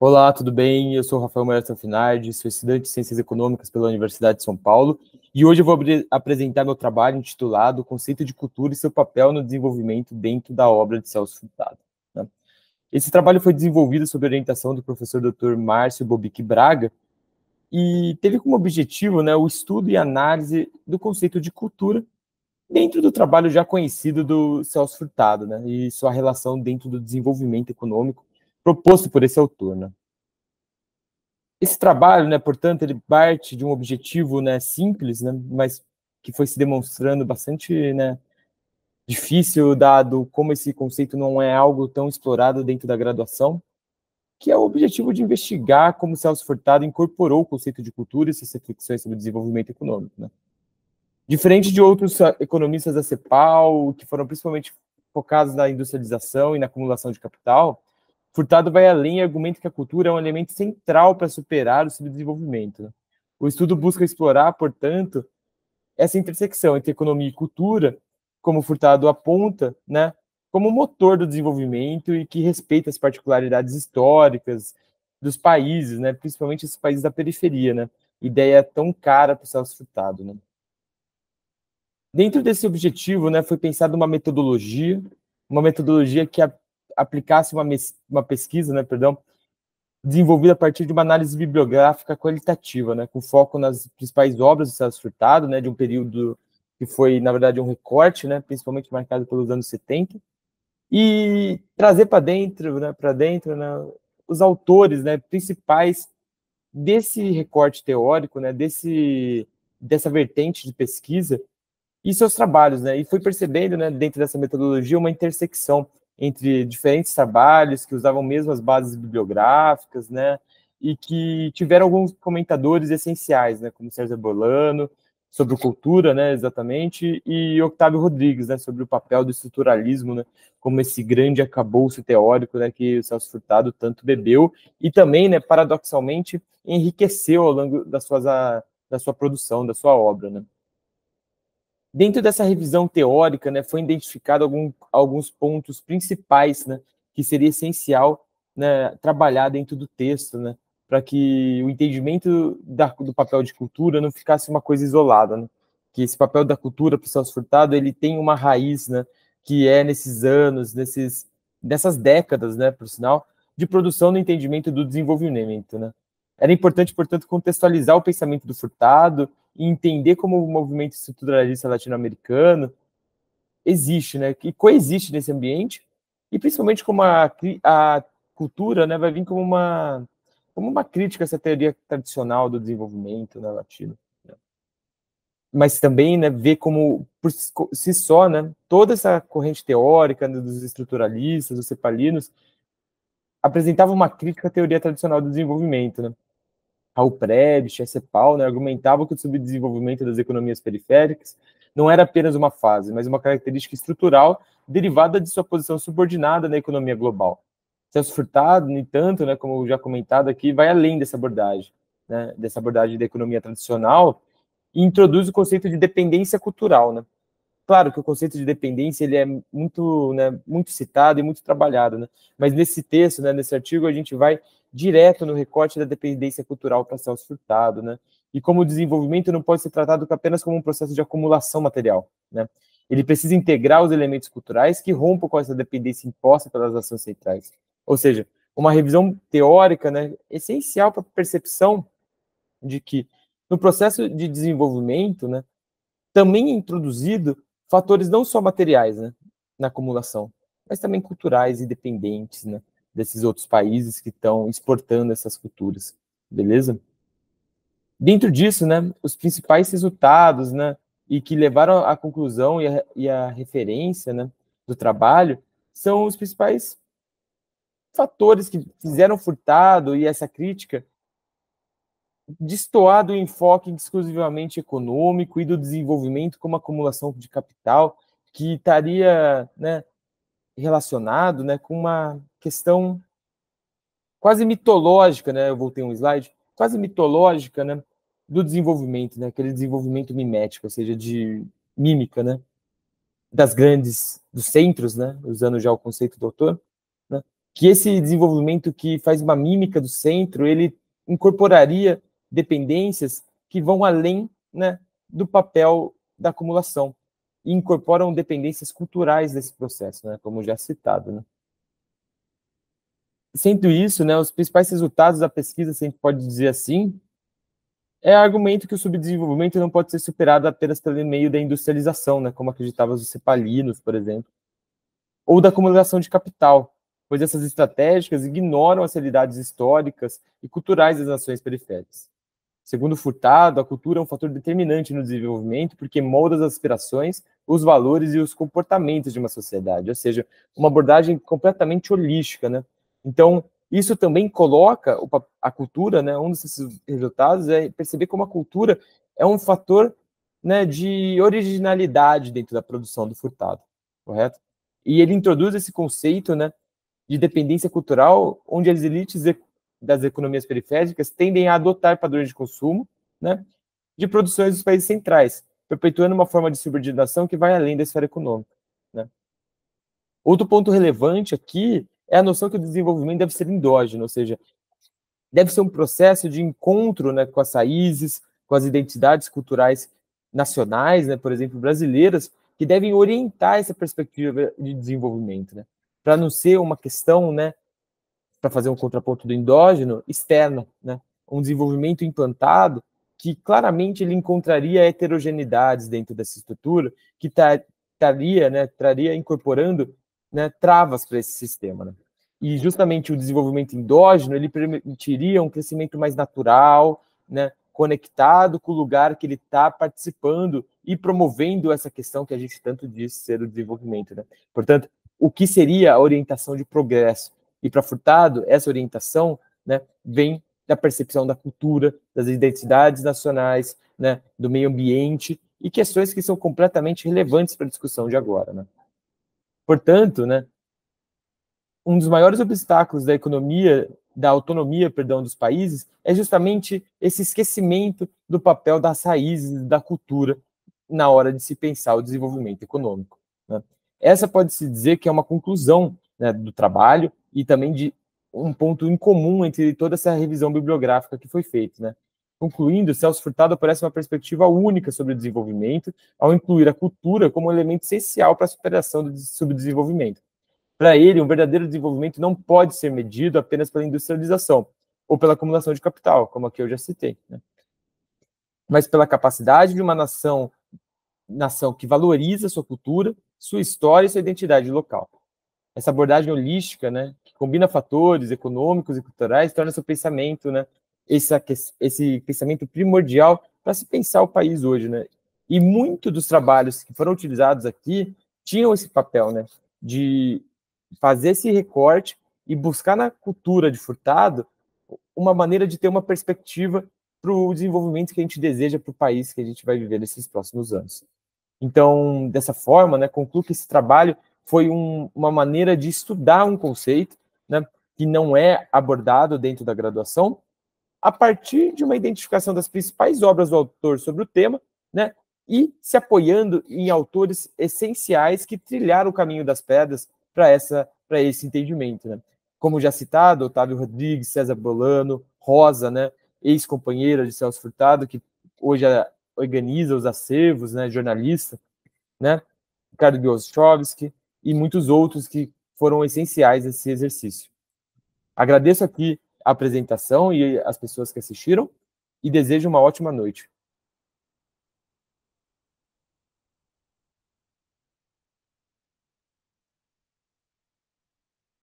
Olá, tudo bem? Eu sou o Rafael Moura Sanfinardi, sou estudante de Ciências Econômicas pela Universidade de São Paulo e hoje eu vou apresentar meu trabalho intitulado Conceito de Cultura e seu papel no desenvolvimento dentro da obra de Celso Furtado, né? Esse trabalho foi desenvolvido sob orientação do professor Dr. Márcio Bobic Braga e teve como objetivo, né, o estudo e análise do conceito de cultura dentro do trabalho já conhecido do Celso Furtado, né, e sua relação dentro do desenvolvimento econômico proposto por esse autor, né. Esse trabalho, né, portanto, ele parte de um objetivo, né, simples, né, mas que foi se demonstrando bastante, né, difícil, dado como esse conceito não é algo tão explorado dentro da graduação, que é o objetivo de investigar como Celso Furtado incorporou o conceito de cultura e suas reflexões sobre o desenvolvimento econômico, né. Diferente de outros economistas da CEPAL, que foram principalmente focados na industrialização e na acumulação de capital, Furtado vai além e argumenta que a cultura é um elemento central para superar o subdesenvolvimento, né? O estudo busca explorar, portanto, essa intersecção entre economia e cultura, como Furtado aponta, né, como motor do desenvolvimento e que respeita as particularidades históricas dos países, né, principalmente os países da periferia, né, ideia tão cara para o Celso Furtado, né. Dentro desse objetivo, né, foi pensada uma metodologia que aplicasse uma pesquisa, né, perdão, desenvolvida a partir de uma análise bibliográfica qualitativa, né, com foco nas principais obras do Celso Furtado, né, de um período que foi, na verdade, um recorte, né, principalmente marcado pelos anos 70, e trazer para dentro, né, os autores, né, principais desse recorte teórico, né, dessa vertente de pesquisa, e seus trabalhos, né? E fui percebendo, né, dentro dessa metodologia, uma intersecção entre diferentes trabalhos que usavam mesmo as bases bibliográficas, né? E que tiveram alguns comentadores essenciais, né? Como César Bolano, sobre cultura, né? Exatamente, e Octávio Rodrigues, né? Sobre o papel do estruturalismo, né? Como esse grande arcabouço teórico, né? Que o Celso Furtado tanto bebeu e também, né? Paradoxalmente, enriqueceu ao longo da sua produção, da sua obra, né? Dentro dessa revisão teórica, né, foi identificado alguns pontos principais, né, que seria essencial, né, trabalhar dentro do texto, né, para que o entendimento do papel de cultura não ficasse uma coisa isolada, né, que esse papel da cultura para o Celso Furtado ele tem uma raiz, né, que é nesses anos, nessas décadas, né, por sinal, de produção no entendimento do desenvolvimento, né. Era importante, portanto, contextualizar o pensamento do Furtado e entender como o movimento estruturalista latino-americano existe, né, que coexiste nesse ambiente, e principalmente como a cultura, né, vai vir como uma crítica a essa teoria tradicional do desenvolvimento, né, latino, né. Mas também, né, ver como, por si só, né, toda essa corrente teórica, né, dos estruturalistas, dos cepalinos, apresentava uma crítica à teoria tradicional do desenvolvimento, né. Raul Prebisch, a CEPAL, né, argumentavam que o subdesenvolvimento das economias periféricas não era apenas uma fase, mas uma característica estrutural derivada de sua posição subordinada na economia global. Celso Furtado, no entanto, né, como já comentado aqui, vai além dessa abordagem, né, dessa abordagem da economia tradicional, e introduz o conceito de dependência cultural, né. Claro que o conceito de dependência ele é muito, né, muito citado e muito trabalhado, né? Mas nesse texto, né, nesse artigo, a gente vai direto no recorte da dependência cultural para Celso Furtado, né? E como o desenvolvimento não pode ser tratado apenas como um processo de acumulação material, né? Ele precisa integrar os elementos culturais que rompam com essa dependência imposta pelas ações centrais. Ou seja, uma revisão teórica, né, essencial para a percepção de que no processo de desenvolvimento, né, também é introduzido fatores não só materiais, né, na acumulação, mas também culturais e dependentes, né, desses outros países que estão exportando essas culturas, beleza? Dentro disso, né, os principais resultados, né, e que levaram à conclusão e a referência, né, do trabalho, são os principais fatores que fizeram Furtado e essa crítica destoar do enfoque exclusivamente econômico e do desenvolvimento como acumulação de capital, que estaria, né, relacionado, né, com uma questão quase mitológica, né, eu voltei um slide, quase mitológica, né, do desenvolvimento, né, aquele desenvolvimento mimético, ou seja, de mímica, né, dos centros, né, usando já o conceito do autor, né, que esse desenvolvimento que faz uma mímica do centro, ele incorporaria dependências que vão além, né, do papel da acumulação e incorporam dependências culturais desse processo, né, como já citado, né. Sendo isso, né, os principais resultados da pesquisa, se a gente pode dizer assim, é o argumento que o subdesenvolvimento não pode ser superado apenas pelo meio da industrialização, né, como acreditavam os cepalinos, por exemplo, ou da acumulação de capital, pois essas estratégias ignoram as realidades históricas e culturais das nações periféricas. Segundo Furtado, a cultura é um fator determinante no desenvolvimento porque molda as aspirações, os valores e os comportamentos de uma sociedade, ou seja, uma abordagem completamente holística, né? Então, isso também coloca a cultura, né? Um desses resultados é perceber como a cultura é um fator, né, de originalidade dentro da produção do Furtado, correto? E ele introduz esse conceito, né, de dependência cultural, onde as elites das economias periféricas tendem a adotar padrões de consumo, né, de produções dos países centrais, perpetuando uma forma de subordinação que vai além da esfera econômica, né. Outro ponto relevante aqui é a noção que o desenvolvimento deve ser endógeno, ou seja, deve ser um processo de encontro, né, com as raízes, com as identidades culturais nacionais, né, por exemplo, brasileiras, que devem orientar essa perspectiva de desenvolvimento, né, para não ser uma questão, né, para fazer um contraponto do endógeno, externa, né, um desenvolvimento implantado que claramente ele encontraria heterogeneidades dentro dessa estrutura que traria incorporando, né, travas para esse sistema, né? E justamente o desenvolvimento endógeno ele permitiria um crescimento mais natural, né, conectado com o lugar que ele está participando e promovendo essa questão que a gente tanto diz ser o desenvolvimento, né? Portanto, o que seria a orientação de progresso? E para Furtado, essa orientação, né, vem da percepção da cultura, das identidades nacionais, né, do meio ambiente e questões que são completamente relevantes para a discussão de agora, né? Portanto, né, um dos maiores obstáculos da economia, da autonomia, perdão, dos países é justamente esse esquecimento do papel das raízes da cultura na hora de se pensar o desenvolvimento econômico, né? Essa pode-se dizer que é uma conclusão, né, do trabalho e também de um ponto em comum entre toda essa revisão bibliográfica que foi feita, né? Concluindo, Celso Furtado oferece uma perspectiva única sobre o desenvolvimento ao incluir a cultura como um elemento essencial para a superação do subdesenvolvimento. Para ele, um verdadeiro desenvolvimento não pode ser medido apenas pela industrialização ou pela acumulação de capital, como aqui eu já citei, né, mas pela capacidade de uma nação que valoriza sua cultura, sua história e sua identidade local. Essa abordagem holística, né, que combina fatores econômicos e culturais, torna seu pensamento, né, esse pensamento primordial para se pensar o país hoje, né? E muito dos trabalhos que foram utilizados aqui tinham esse papel, né, de fazer esse recorte e buscar na cultura de Furtado uma maneira de ter uma perspectiva para o desenvolvimento que a gente deseja para o país que a gente vai viver nesses próximos anos. Então, dessa forma, né, concluo que esse trabalho foi uma maneira de estudar um conceito, né, que não é abordado dentro da graduação, a partir de uma identificação das principais obras do autor sobre o tema, né, e se apoiando em autores essenciais que trilharam o caminho das pedras para esse entendimento, né? Como já citado, Otávio Rodrigues, César Bolano, Rosa, né, ex-companheira de Celso Furtado, que hoje organiza os acervos, né, jornalista, né, Ricardo Gostowski e muitos outros que foram essenciais nesse exercício. Agradeço aqui a apresentação e as pessoas que assistiram e desejo uma ótima noite.